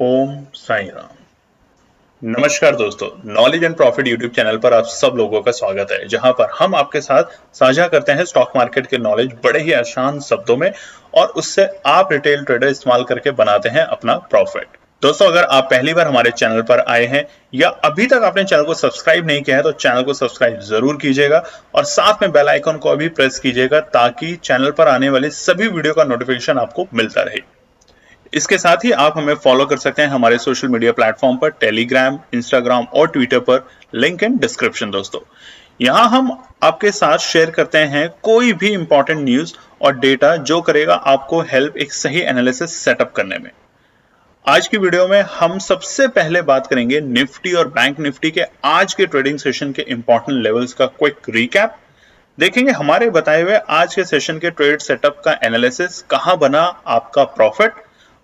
ओम साई राम। नमस्कार दोस्तों, knowledge and profit YouTube channel पर आप सब लोगों का स्वागत है, जहां पर हम आपके साथ साझा करते हैं स्टॉक मार्केट के नॉलेज बड़े ही आसान शब्दों में और उससे आप रिटेल ट्रेडर इस्तेमाल करके बनाते हैं अपना प्रॉफिट। दोस्तों, अगर आप पहली बार हमारे चैनल पर आए हैं या अभी तक आपने चैनल को सब्सक्राइब नहीं किया है तो चैनल को सब्सक्राइब जरूर कीजिएगा और साथ में बेल आइकन को भी प्रेस कीजिएगा ताकि चैनल पर आने वाली सभी वीडियो का नोटिफिकेशन आपको मिलता रहे। इसके साथ ही आप हमें फॉलो कर सकते हैं हमारे सोशल मीडिया प्लेटफॉर्म पर, टेलीग्राम, इंस्टाग्राम और ट्विटर पर, लिंक इन डिस्क्रिप्शन। दोस्तों, यहां हम आपके साथ शेयर करते हैं कोई भी इंपॉर्टेंट न्यूज और डेटा जो करेगा आपको हेल्प एक सही एनालिसिस सेटअप करने में। आज की वीडियो में हम सबसे पहले बात करेंगे निफ्टी और बैंक निफ्टी के आज के ट्रेडिंग सेशन के इंपॉर्टेंट लेवल्स का क्विक रिकैप। देखेंगे हमारे बताए हुए आज के सेशन के ट्रेड सेटअप का एनालिसिस, कहां बना आपका प्रॉफिट,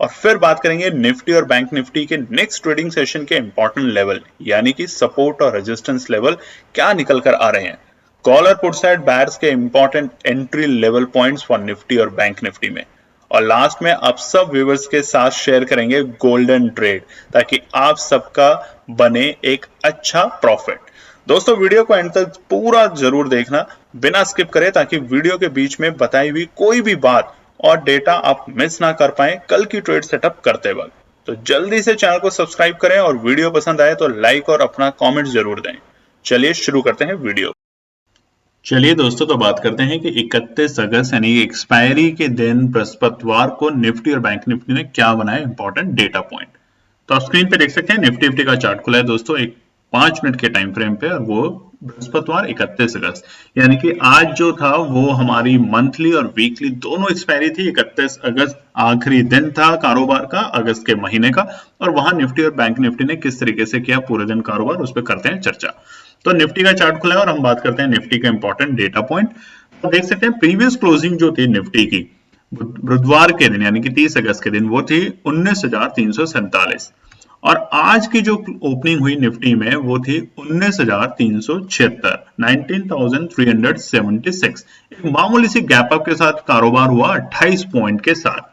और फिर बात करेंगे निफ्टी और बैंक निफ्टी के नेक्स्ट ट्रेडिंग सेशन के इंपॉर्टेंट लेवल यानी कि सपोर्ट और रेजिस्टेंस लेवल क्या निकल कर आ रहे हैं। कॉल और पुट साइड बायर्स के important entry level points for Nifty और बैंक निफ्टी में, और लास्ट में आप सब व्यूअर्स के साथ शेयर करेंगे गोल्डन ट्रेड ताकि आप सबका बने एक अच्छा प्रॉफिट। दोस्तों, वीडियो को एंड तक पूरा जरूर देखना बिना स्किप करे ताकि वीडियो के बीच में बताई हुई कोई भी बात और डेटा आप मिस ना कर पाए कल की ट्रेड सेटअप करते वक्त। तो जल्दी से चैनल को सब्सक्राइब करें और वीडियो पसंद आए तो लाइक और अपना कमेंट जरूर दें। चलिए शुरू करते हैं वीडियो। चलिए दोस्तों, तो बात करते हैं कि 31 अगस्त यानी एक्सपायरी के दिन बृहस्पतिवार को निफ्टी और बैंक निफ्टी ने क्या बनाया इंपॉर्टेंट डेटा पॉइंट। तो आप स्क्रीन पे देख सकते हैं निफ्टी का चार्ट खुला है दोस्तों, एक 5 मिनट के टाइम फ्रेम पे, और वो बृहस्पतिवार 31 अगस्त यानी कि आज जो था वो हमारी मंथली और वीकली दोनों एक्सपायरी थी। 31 अगस्त आखिरी दिन था कारोबार का अगस्त के महीने का, और वहां निफ्टी और बैंक निफ्टी ने किस तरीके से किया पूरे दिन कारोबार, उस पर करते हैं चर्चा। तो निफ्टी का चार्ट खुला है और हम बात करते हैं निफ्टी का इंपॉर्टेंट डेटा पॉइंट। तो देख सकते हैं प्रीवियस क्लोजिंग जो थी निफ्टी की बुधवार के दिन यानी कि 30 अगस्त के दिन वो थी 19,347, और आज की जो ओपनिंग हुई निफ्टी में वो थी 19,376, 19,376। एक मामूली सी गैप अप के साथ कारोबार हुआ 28 पॉइंट के साथ।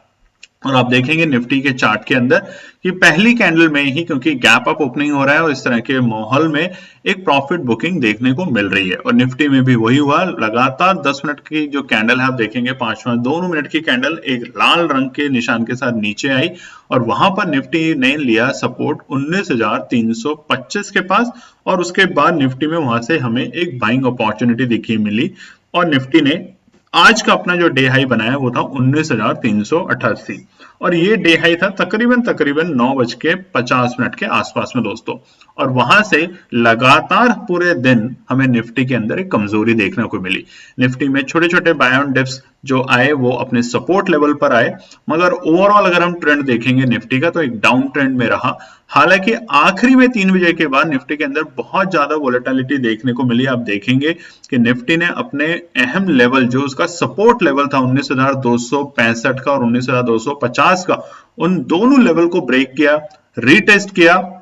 और आप देखेंगे निफ्टी के चार्ट के अंदर कि पहली कैंडल में ही, क्योंकि गैप अप ओपनिंग हो रहा है और इस तरह के माहौल में एक प्रॉफिट बुकिंग देखने को मिल रही है, और निफ्टी में भी वही हुआ। लगातार 10 मिनट की जो कैंडल है आप देखेंगे, 5 दोनों मिनट की कैंडल एक लाल रंग के निशान के साथ नीचे आई, और वहां पर निफ्टी ने लिया सपोर्ट 19,325 के पास, और उसके बाद निफ्टी में वहां से हमें एक बाइंग अपॉर्चुनिटी दिखी मिली, और निफ्टी ने आज का अपना जो डे हाई बनाया वो था 19,388, और ये डे हाई था तकरीबन 9:50 के आसपास में दोस्तों। और वहां से लगातार पूरे दिन हमें निफ्टी के अंदर एक कमजोरी देखने को मिली। निफ्टी में छोटे छोटे बाय ऑन डिप्स जो आए वो अपने सपोर्ट लेवल पर आए, मगर ओवरऑल अगर हम ट्रेंड देखेंगे निफ्टी का तो एक डाउन ट्रेंड में रहा। हालांकि आखिरी में 3 बजे के बाद निफ्टी के अंदर बहुत ज्यादा वोलेटिलिटी देखने को मिली। आप देखेंगे कि निफ्टी ने अपने अहम लेवल जो उसका सपोर्ट लेवल था 19,265 का और 19,250 का, उन दोनों लेवल को ब्रेक किया, रीटेस्ट किया,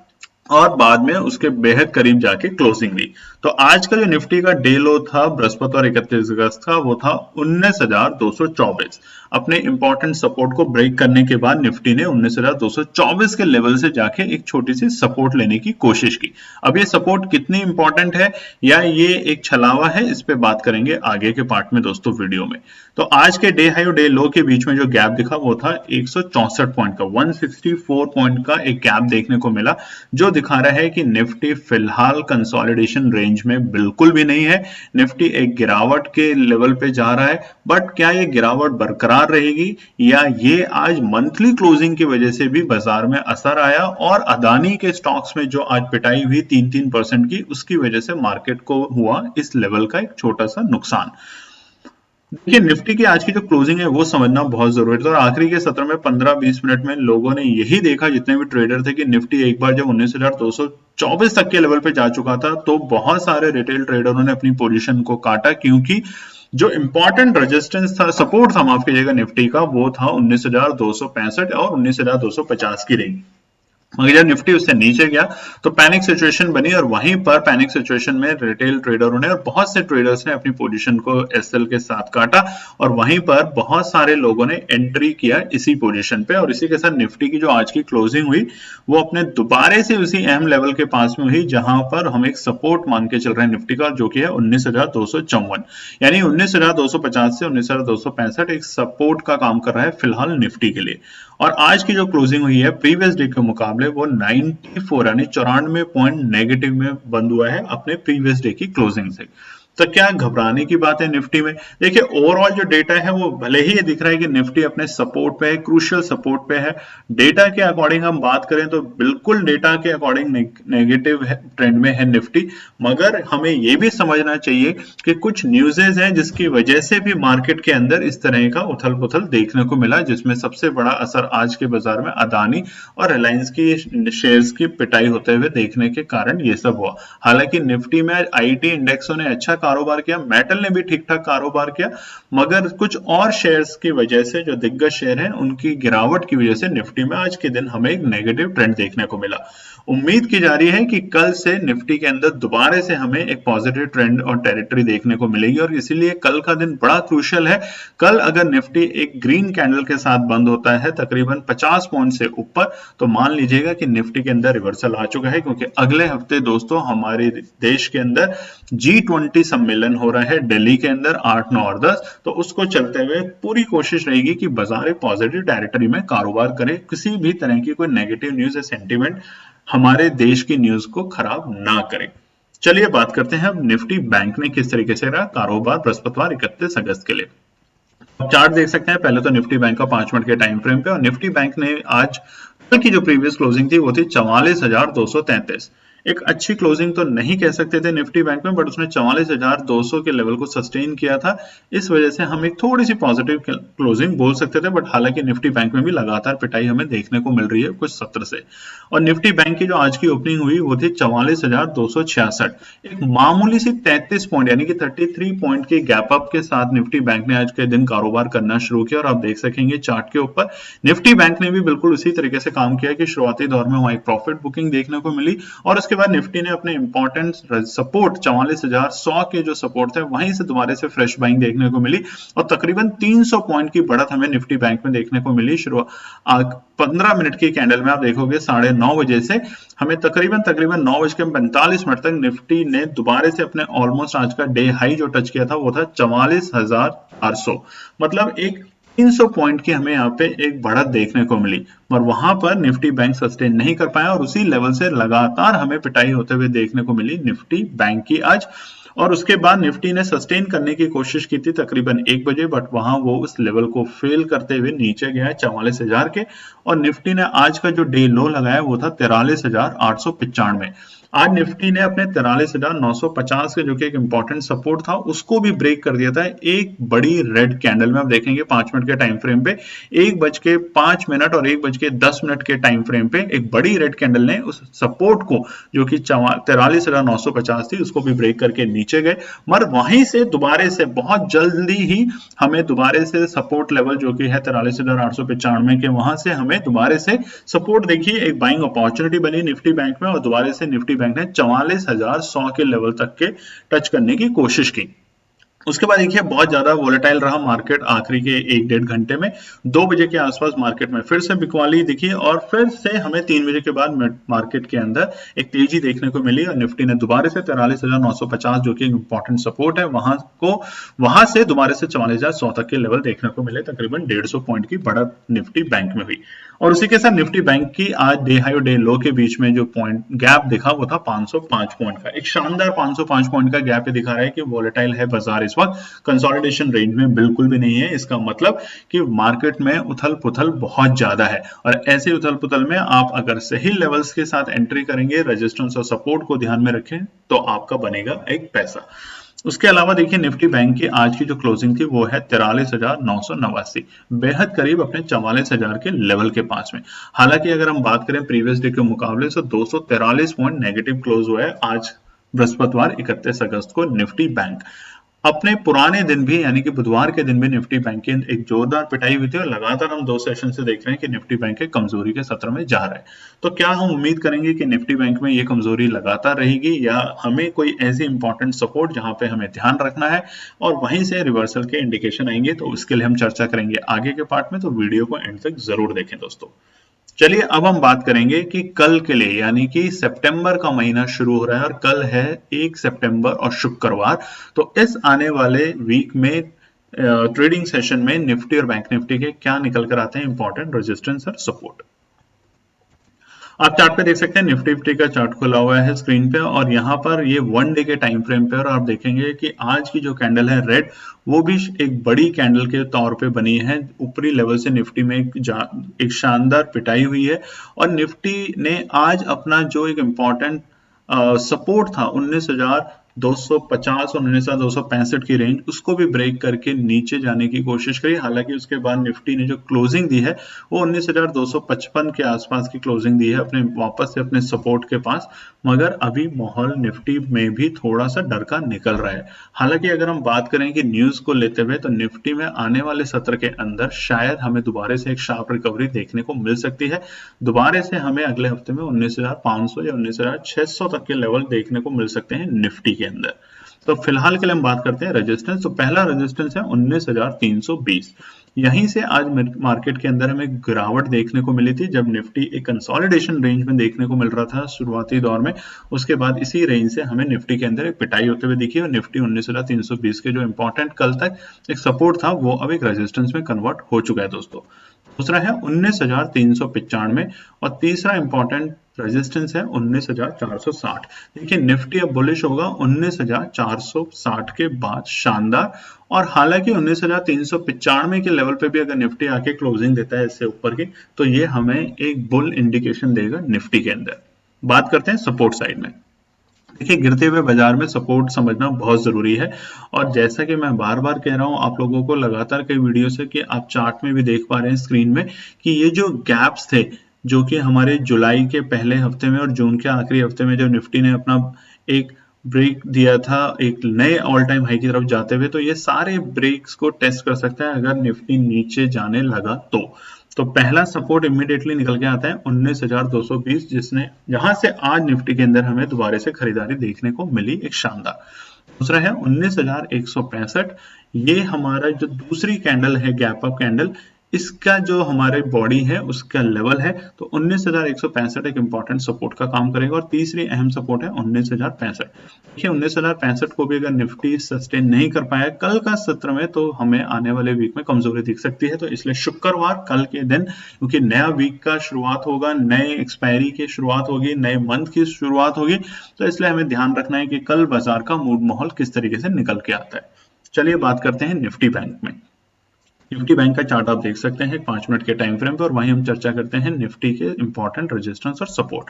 और बाद में उसके बेहद करीब जाके क्लोजिंग ली। तो आज का जो निफ्टी का डे लो था बृहस्पतिवार 31 अगस्त का वो था 19,224। अपने इंपॉर्टेंट सपोर्ट को ब्रेक करने के बाद निफ्टी ने 19,224 के लेवल से जाके एक छोटी सी सपोर्ट लेने की कोशिश की। अब ये सपोर्ट कितनी इंपॉर्टेंट है या ये एक छलावा है, इस पे बात करेंगे आगे के पार्ट में दोस्तों वीडियो में। तो आज के डे हाई और डे लो के बीच में जो गैप दिखा वो था 164 पॉइंट का, 164 पॉइंट का एक गैप देखने को मिला, जो दिखा रहा है कि निफ्टी फिलहाल कंसोलिडेशन रेंज में बिल्कुल भी नहीं है। निफ्टी एक गिरावट के लेवल पे जा रहा है, बट क्या ये गिरावट बरकरार रहेगी या ये आज मंथली क्लोजिंग की वजह से भी बाजार में असर आया और अदानी के स्टॉक्स में जो आज पिटाई हुई 3-3% की, उसकी वजह से मार्केट को हुआ इस लेवल का एक छोटा सा नुकसान। देखिए, निफ्टी की आज की जो क्लोजिंग है वो समझना बहुत जरूरी था, और आखिरी के सत्र में 15-20 मिनट में लोगों ने यही देखा, जितने भी ट्रेडर थे, कि निफ्टी एक बार जब 19,224 तक के लेवल पे जा चुका था तो बहुत सारे रिटेल ट्रेडरों ने अपनी पोजीशन को काटा, क्योंकि जो इंपॉर्टेंट रेजिस्टेंस था, सपोर्ट था माफ कीजिएगा निफ्टी का, वो था 19,265 और 19,250 की रेंज। मगर जब निफ्टी उससे नीचे गया तो पैनिक सिचुएशन बनी और वहीं पर पैनिक सिचुएशन में रिटेल ट्रेडरों ने और बहुत से ट्रेडर्स ने अपनी पोजीशन को एसएल के साथ काटा और वहीं पर बहुत सारे लोगों ने एंट्री किया इसी पोजीशन पे और इसी के साथ निफ्टी की जो आज की क्लोजिंग हुई वो अपने दोबारे से उसी अहम लेवल के पास में हुई जहां पर हम एक सपोर्ट मान के चल रहे हैं निफ्टी का जो कि है 19,254 यानी 19,250 से 19,265 एक सपोर्ट का काम कर रहा है फिलहाल निफ्टी के लिए। और आज की जो क्लोजिंग हुई है प्रीवियस डे के मुकाबले वो 94 यानी 94 पॉइंट नेगेटिव में बंद हुआ है अपने प्रीवियस डे की क्लोजिंग से। तो क्या घबराने की बात है निफ्टी में? देखिए ओवरऑल जो डेटा है वो भले ही ये दिख रहा है कि निफ्टी अपने सपोर्ट पे है, क्रूशियल सपोर्ट पे है। डेटा के अकॉर्डिंग हम बात करें तो बिल्कुल डेटा के अकॉर्डिंग नेगेटिव ट्रेंड में है निफ्टी, मगर हमें ये भी समझना चाहिए कि कुछ न्यूज़ेज हैं जिसकी वजह से भी मार्केट के अंदर इस तरह का उथल पुथल देखने को मिला, जिसमें सबसे बड़ा असर आज के बाजार में अदानी और रिलायंस की शेयर्स की पिटाई होते हुए देखने के कारण ये सब हुआ। हालांकि निफ्टी में आईटी इंडेक्सों ने अच्छा कारोबार किया, मेटल ने भी ठीक ठाक कारोबार किया, मगर कुछ और शेयर्स की वजह से जो दिग्गज शेयर हैं उनकी गिरावट की वजह से निफ्टी में आज के दिन हमें एक नेगेटिव ट्रेंड देखने को मिला। उम्मीद की जा रही है कि कल से निफ्टी के अंदर दोबारा से हमें एक पॉजिटिव ट्रेंड और टेरिटरी देखने को मिलेगी और इसीलिए कल का दिन बड़ा क्रूशियल है। कल अगर निफ्टी एक ग्रीन कैंडल के साथ बंद होता है तकरीबन 50 पॉइंट से ऊपर तो मान लीजिएगा कि निफ्टी के अंदर रिवर्सल आ चुका है, क्योंकि अगले हफ्ते दोस्तों हमारे देश के अंदर G20 सम्मेलन हो रहा है दिल्ली के अंदर 8, 9 और 10। तो उसको चलते हुए पूरी कोशिश रहेगी कि बाजार पॉजिटिव टेरिटरी में कारोबार करे, किसी भी तरह की कोई नेगेटिव न्यूज या सेंटीमेंट हमारे देश की न्यूज को खराब ना करे। चलिए बात करते हैं अब निफ्टी बैंक ने किस तरीके से रहा कारोबार बृहस्पतिवार 31 अगस्त के लिए। चार्ट देख सकते हैं पहले तो निफ्टी बैंक का 5 मिनट के टाइम फ्रेम पे, और निफ्टी बैंक ने आज कल की जो प्रीवियस क्लोजिंग थी वो थी 44,233। एक अच्छी क्लोजिंग तो नहीं कह सकते थे निफ्टी बैंक में, बट उसने 44,200 के लेवल को सस्टेन किया था। इस वजह से हम एक थोड़ी सी पॉजिटिव क्लोजिंग बोल सकते थे, बट हालांकि निफ्टी बैंक में भी लगातार पिटाई हमें देखने को मिल रही है कुछ सत्र से। और निफ्टी बैंक की जो आज की ओपनिंग हुई वो थी 44,266। एक मामूली सी 33 पॉइंट यानी कि 33 पॉइंट के गैप अप के साथ निफ्टी बैंक ने आज के दिन कारोबार करना शुरू किया। और आप देख सकेंगे चार्ट के ऊपर निफ्टी बैंक ने भी बिल्कुल उसी तरीके से काम किया कि शुरुआती दौर में वहां एक प्रॉफिट बुकिंग देखने को मिली और उसके बाद निफ्टी ने अपने इंपॉर्टेंट सपोर्ट 44,100 के जो सपोर्ट थे वहीं से दोबारा से फ्रेश बाइंग देखने को मिली और तकरीबन 300 पॉइंट की बढ़त हमें निफ्टी बैंक में देखने को मिली। शुरुआत 15 मिनट की कैंडल में आप देखोगे 9:30 बजे से हमें तकरीबन 9:45 तक निफ्टी ने दोबारा से अपने ऑलमोस्ट आज का डे हाई जो टच किया था वो था 44,400। मतलब एक 300 पॉइंट की हमें यहाँ पे एक बढ़त देखने को मिली, और वहां पर निफ्टी बैंक सस्टेन नहीं कर पाया और उसी लेवल से लगातार हमें पिटाई होते हुए देखने को मिली निफ्टी बैंक की आज। और उसके बाद निफ्टी ने सस्टेन करने की कोशिश की थी तकरीबन 1 बजे, बट वहां वो उस लेवल को फेल करते हुए नीचे गया 44,000 के, और निफ्टी ने आज का जो डे लो लगाया वो था 43,895। आज निफ्टी ने अपने 43,950 के जो कि एक इंपॉर्टेंट सपोर्ट था उसको भी ब्रेक कर दिया था एक बड़ी रेड कैंडल में। आप देखेंगे 5 मिनट के टाइम फ्रेम पे 1:05 और 1:10 के टाइम फ्रेम पे एक बड़ी रेड कैंडल ने उस सपोर्ट को जो कि 43,950 थी उसको भी ब्रेक करके नीचे गए, मगर वहीं से दोबारा से बहुत जल्दी ही हमें दोबारा से सपोर्ट लेवल जो कि है 43,895 के वहां से हमें दोबारा से सपोर्ट देखिए एक बाइंग अपॉर्चुनिटी बनी निफ्टी बैंक में और दोबारा से निफ्टी बैंक ने 44,100 के लेवल तक के टच करने की कोशिश की। उसके बाद देखिए बहुत ज्यादा वोलेटाइल रहा मार्केट आखिरी के 1-1.5 घंटे में। 2 बजे के आसपास मार्केट में फिर से बिकवाली दिखी और फिर से हमें 3 बजे के बाद मार्केट के अंदर एक तेजी देखने को मिली और निफ्टी ने दोबारा से 43,950 जो कि इंपॉर्टेंट सपोर्ट है वहां से दोबारा से 44,100 तक के लेवल देखने को मिले। तकरीबन 150 पॉइंट की बढ़त निफ्टी बैंक में हुई और उसी के साथ निफ्टी बैंक की आज डे हाई और डे लो के बीच में जो पॉइंट गैप दिखा वो था 505 पॉइंट का। एक शानदार 505 पॉइंट का गैप दिखा रहा है कि वोलेटाइल है बाजार इस वक्त, कंसोलिडेशन रेंज में बिल्कुल भी नहीं है। इसका मतलब कि मार्केट में उथल पुथल बहुत ज्यादा है और ऐसे उथल पुथल में आप अगर सही लेवल्स के साथ एंट्री करेंगे, रेजिस्टेंस और सपोर्ट को ध्यान में रखें तो आपका बनेगा एक पैसा। उसके अलावा देखिए निफ्टी बैंक की आज की जो क्लोजिंग थी वो है 43,989, बेहद करीब अपने 44,000 के लेवल के पास में। हालांकि अगर हम बात करें प्रीवियस डे के मुकाबले से 243 पॉइंट नेगेटिव क्लोज हुआ है आज बृहस्पतिवार 31 अगस्त को निफ्टी बैंक। अपने पुराने दिन भी यानी कि बुधवार के दिन भी निफ्टी बैंक की एक जोरदार पिटाई हुई थी और लगातार हम 2 सेशन से देख रहे हैं कि निफ्टी बैंक के कमजोरी के सत्र में जा रहा है। तो क्या हम उम्मीद करेंगे कि निफ्टी बैंक में ये कमजोरी लगातार रहेगी या हमें कोई ऐसी इंपॉर्टेंट सपोर्ट जहां पे हमें ध्यान रखना है और वहीं से रिवर्सल के इंडिकेशन आएंगे, तो उसके लिए हम चर्चा करेंगे आगे के पार्ट में, तो वीडियो को एंड तक जरूर देखें दोस्तों। चलिए अब हम बात करेंगे कि कल के लिए यानी कि सितंबर का महीना शुरू हो रहा है और कल है 1 सितंबर और शुक्रवार। तो इस आने वाले वीक में ट्रेडिंग सेशन में निफ्टी और बैंक निफ्टी के क्या निकल कर आते हैं इंपॉर्टेंट रेजिस्टेंस और सपोर्ट। आप चार्ट पे देख सकते हैं, निफ्टी फिफ्टी का चार्ट खुला हुआ है स्क्रीन पे और यहाँ पर ये 1 डे के टाइम फ्रेम पे, और आप देखेंगे कि आज की जो कैंडल है रेड, वो भी एक बड़ी कैंडल के तौर पे बनी है। ऊपरी लेवल से निफ्टी में एक शानदार पिटाई हुई है और निफ्टी ने आज अपना जो एक इम्पॉर्टेंट सपोर्ट था 19,250 और 19,265 की रेंज, उसको भी ब्रेक करके नीचे जाने की कोशिश करी। हालांकि उसके बाद निफ्टी ने जो क्लोजिंग दी है वो 19,255 के आसपास की क्लोजिंग दी है अपने वापस से अपने सपोर्ट के पास, मगर अभी माहौल निफ्टी में भी थोड़ा सा डर का निकल रहा है। हालांकि अगर हम बात करें कि न्यूज को लेते हुए, तो निफ्टी में आने वाले सत्र के अंदर शायद हमें दोबारा से एक शार्प रिकवरी देखने को मिल सकती है। दोबारा से हमें अगले हफ्ते में 19,500 या 19,600 तक के लेवल देखने को मिल सकते हैं निफ्टी के अंदर। तो फिलहाल के लिए हम बात करते हैं रेजिस्टेंस। तो पहला रेजिस्टेंस है 19,320। यहीं से आज मार्केट के अंदर हमें गिरावट देखने को मिली थी जब निफ्टी एक कंसोलिडेशन रेंज में देखने को मिल रहा था शुरुआती दौर में। उसके बाद इसी रेंज से हमें निफ्टी के अंदर एक पिटाई होते हुए दिखी और निफ्टी 19,320 के जो इंपॉर्टेंट कल तक एक सपोर्ट था वो अब एक रेजिस्टेंस में कन्वर्ट हो चुका है दोस्तों। दूसरा है 19,395 और तीसरा इंपॉर्टेंट रेजिस्टेंस है 19,460। देखिए निफ्टी अब बुलिश होगा 19,460 के बाद शानदार, और हालांकि 19,395 के लेवल पे भी अगर निफ्टी आके क्लोजिंग देता है इससे ऊपर की, तो ये हमें एक बुल इंडिकेशन देगा निफ्टी के अंदर। बात करते हैं सपोर्ट साइड में। देखिए गिरते हुए बाजार में सपोर्ट समझना बहुत जरूरी है, और जैसा कि मैं बार बार कह रहा हूं आप लोगों को लगातार कई वीडियो से, कि आप चार्ट में भी देख पा रहे हैं स्क्रीन में कि ये जो गैप्स थे जो कि हमारे जुलाई के पहले हफ्ते में और जून के आखिरी हफ्ते में जब निफ्टी ने अपना एक ब्रेक दिया था एक नए ऑल टाइम हाई की तरफ जाते हुए, तो ये सारे ब्रेक्स को टेस्ट कर सकता है अगर निफ्टी नीचे जाने लगा तो पहला सपोर्ट इमीडिएटली निकल के आता है 19,220, जिसने जहां से आज निफ्टी के अंदर हमें दोबारा से खरीदारी देखने को मिली एक शानदार। दूसरा है 19,165, ये हमारा जो दूसरी कैंडल है गैप अप कैंडल, इसका जो हमारे बॉडी है उसका लेवल है, तो 19,165 एक इंपॉर्टेंट सपोर्ट का काम करेगा। और तीसरी अहम सपोर्ट है 19,065। देखिए 19,065 को भी अगर निफ्टी सस्टेन नहीं कर पाया कल का सत्र में, तो हमें आने वाले वीक में कमजोरी दिख सकती है। तो इसलिए शुक्रवार कल के दिन, क्योंकि नया वीक का शुरुआत होगा, नए एक्सपायरी की शुरुआत होगी, नए मंथ की शुरुआत होगी, तो इसलिए हमें ध्यान रखना है कि कल बाजार का मूड माहौल किस तरीके से निकल के आता है। चलिए बात करते हैं निफ्टी बैंक में। निफ्टी बैंक का चार्ट आप देख सकते हैं 5 मिनट के टाइम फ्रेम पे, और वहीं हम चर्चा करते हैं निफ्टी के इंपॉर्टेंट रेजिस्टेंस और सपोर्ट।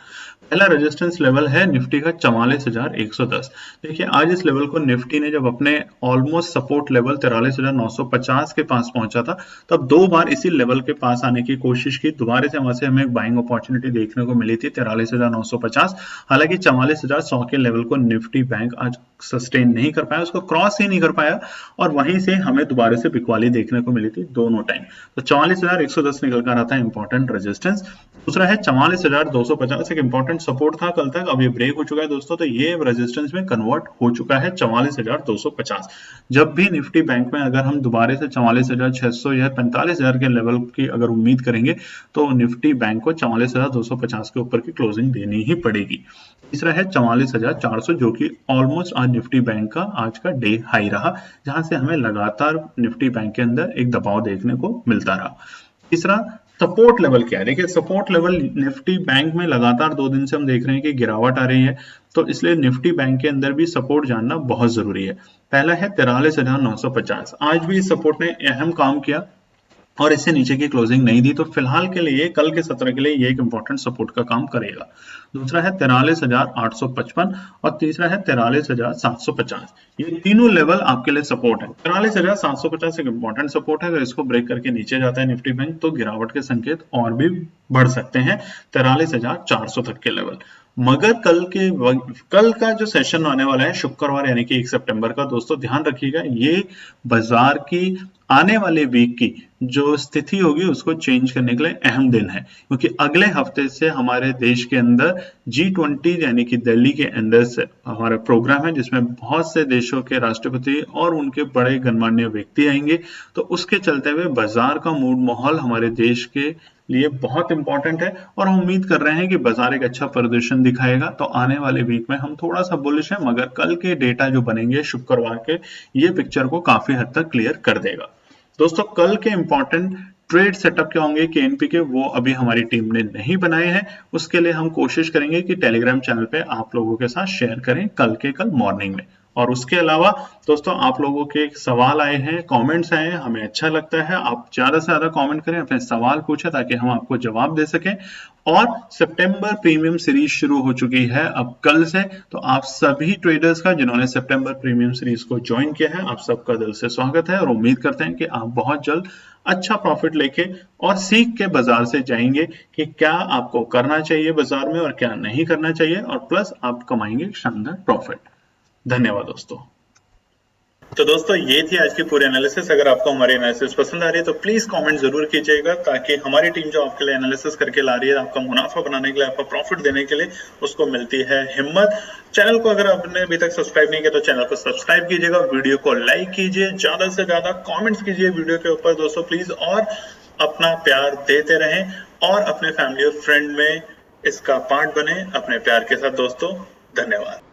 पहला रेजिस्टेंस लेवल है निफ्टी का 44,110। देखिए आज इस लेवल को निफ्टी ने जब अपने ऑलमोस्ट सपोर्ट लेवल 43,950 के पास पहुंचा था, तब 2 बार इसी लेवल के पास आने की कोशिश की। दोबारा से वहां से हमें एक बाइंग अपॉर्चुनिटी देखने को मिली थी 43,950। हालांकि 44,100 के लेवल को निफ्टी बैंक आज सस्टेन नहीं कर पाया, उसको क्रॉस ही नहीं कर पाया, और वहीं से हमें दोबारा से बिकवाली देखने को मिली थी दोनों टाइम। तो 44,110 निकल कर आता है इंपॉर्टेंट रेजिस्टेंस। दूसरा है 44,250, एक इंपॉर्टेंट सपोर्ट था कल तक, अब ये ब्रेक हो चुका है दोस्तों, तो ये रेजिस्टेंस में कन्वर्ट हो चुका है 44,250। जब भी निफ्टी बैंक में अगर हम दोबारा से 44,600 या 45,000 के लेवल की अगर उम्मीद करेंगे, तो निफ्टी बैंक को 44,250 के ऊपर की क्लोजिंग देनी ही पड़ेगी। तीसरा है 44,400, जो कि ऑलमोस्ट आज निफ्टी बैंक का आज का डे हाई रहा, जहां से हमें लगातार निफ्टी बैंक के अंदर एक दबाव देखने को मिलता रहा। तीसरा सपोर्ट लेवल क्या है? देखिए सपोर्ट लेवल निफ्टी बैंक में लगातार 2 दिन से हम देख रहे हैं कि गिरावट आ रही है, तो इसलिए निफ्टी बैंक के अंदर भी सपोर्ट जानना बहुत जरूरी है। पहला है 43,950, आज भी इस सपोर्ट ने अहम काम किया और इससे नीचे की क्लोजिंग नहीं दी, तो फिलहाल के लिए कल के सत्र के लिए ये एक इंपॉर्टेंट सपोर्ट का काम करेगा। दूसरा है 43,855 और तीसरा है 43,750। ये तीनों लेवल आपके लिए सपोर्ट है। 43,750 एक इंपॉर्टेंट सपोर्ट है, अगर इसको ब्रेक करके नीचे जाता है निफ्टी बैंक, तो गिरावट के संकेत और भी बढ़ सकते हैं 43,400 तक के लेवल। मगर कल का जो सेशन आने वाला है शुक्रवार यानी कि 1 सितंबर का, दोस्तों ध्यान रखिएगा, ये बाजार की आने वाले वीक की जो स्थिति होगी उसको चेंज करने के लिए अहम दिन है, क्योंकि अगले हफ्ते से हमारे देश के अंदर G20 यानी कि दिल्ली के अंदर से हमारा प्रोग्राम है, जिसमें बहुत से देशों के राष्ट्रपति और उनके बड़े गणमान्य व्यक्ति आएंगे। तो उसके चलते हुए बाजार का मूड माहौल हमारे देश के लिए बहुत इंपॉर्टेंट है और हम उम्मीद कर रहे हैं कि बाजार एक अच्छा प्रदर्शन दिखाएगा। तो आने वाले वीक में हम थोड़ा सा बुलिश है, मगर कल के डेटा जो बनेंगे शुक्रवार के, ये पिक्चर को काफी हद तक क्लियर कर देगा। दोस्तों कल के इंपॉर्टेंट ट्रेड सेटअप क्या होंगे केएनपी के, वो अभी हमारी टीम ने नहीं बनाए हैं। उसके लिए हम कोशिश करेंगे कि टेलीग्राम चैनल पे आप लोगों के साथ शेयर करें कल मॉर्निंग में। और उसके अलावा दोस्तों आप लोगों के सवाल आए हैं, कमेंट्स आए हैं, हमें अच्छा लगता है आप ज्यादा से ज्यादा कमेंट करें, अपने सवाल पूछें ताकि हम आपको जवाब दे सकें। और सितंबर प्रीमियम सीरीज शुरू हो चुकी है अब कल से, तो आप सभी ट्रेडर्स का जिन्होंने सितंबर प्रीमियम सीरीज को ज्वाइन किया है, आप सबका दिल से स्वागत है और उम्मीद करते हैं कि आप बहुत जल्द अच्छा प्रॉफिट लेके और सीख के बाजार से जाएंगे कि क्या आपको करना चाहिए बाजार में और क्या नहीं करना चाहिए, और प्लस आप कमाएंगे शानदार प्रॉफिट। धन्यवाद दोस्तों। तो दोस्तों ये थी आज की पूरी एनालिसिस। अगर आपको हमारी एनालिसिस पसंद आ रही है तो प्लीज कमेंट जरूर कीजिएगा, ताकि हमारी टीम जो आपके लिए एनालिसिस करके ला रही है, आपका मुनाफा बनाने के लिए, आपका प्रॉफिट देने के लिए, उसको मिलती है हिम्मत। चैनल को अगर आपने अभी तक सब्सक्राइब नहीं किया तो चैनल को सब्सक्राइब कीजिएगा, वीडियो को लाइक कीजिए, ज्यादा से ज्यादा कॉमेंट्स कीजिए वीडियो के ऊपर दोस्तों प्लीज, और अपना प्यार देते रहें और अपने फैमिली और फ्रेंड में इसका पार्ट बने अपने प्यार के साथ दोस्तों। धन्यवाद।